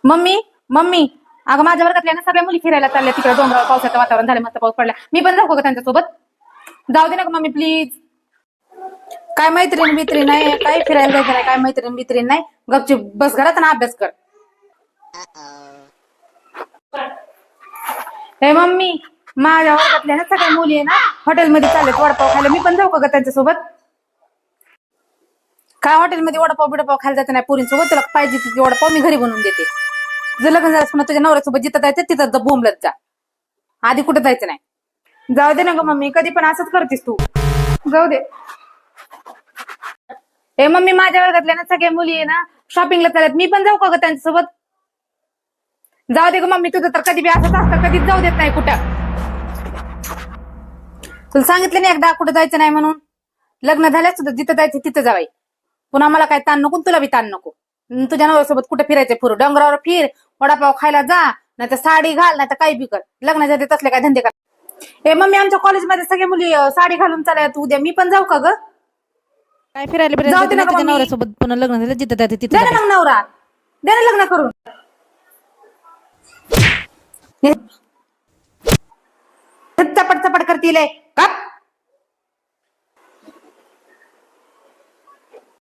Mummy mummy अगं माझ्या वर्गातल्या ना सगळ्या मुली फिरायला चालल्या तिकडे डोंगरावर पावसाचं वातावरण झालं मस्त पाऊस पडला मी पण जाऊ का त्यांच्यासोबत जाऊ दे ना मम्मी प्लीज काय मैत्रीण बित्रीण नाही काय फिरायला जायचं नाही काय मैत्रीण बित्रीण नाही गपची बस घरात ना अभ्यास कर हे मम्मी माझ्या वर्गातल्या ना सगळ्या मुली आहे ना हॉटेलमध्ये चाललेत वडापाव खायला मी पण जाऊ का त्यांच्यासोबत काय हॉटेलमध्ये वडापाव बिडापाव खायला जायचं नाही पुरींसोबत तुला पाहिजे तिथे वडापाव मी घरी बनवून देते जर लग्न झालं पुन्हा तुझ्या नवऱ्यासोबत जिथं जायचं तिथं बोंबलत जा आधी कुठं जायचं नाही जाऊ दे ना ग मम्मी कधी पण असंच करतेस तू जाऊ दे हे मम्मी माझ्या वर्गातल्या ना सगळ्या मुली आहे ना शॉपिंगला चालत मी पण जाऊ का ग त्यांच्यासोबत जाऊ दे ग मम्मी तुझं तर कधी बी असंच असतं कधीच जाऊ देत नाही कुठं तुला सांगितलं नाही एकदा कुठं जायचं नाही म्हणून लग्न झाल्यास सुद्धा जिथं जायचं तिथं जावाय पुन्हा मला काय ताण नको तुला बी ताण नको तुझ्या नवऱ्यासोबत कुठे फिरायचं फिरू डोंगरावर फिर वडापाव खायला जा नाही तर साडी घाल नाही तर काही बी कर लग्नाच्या आधी तसले काय धंदे कर ए मम्मी आमच्या कॉलेजमध्ये सगळे मुली साडी घालून चालत उद्या मी पण जाऊ का ग काय फिरायला जाऊ दे ना तुझ्या मम्मी. नवऱ्यासोबत पुन्हा लग्न झालं जिथं जाते दे तिथं ना मग नवरा दे ना लग्न करून चपट चपट करतील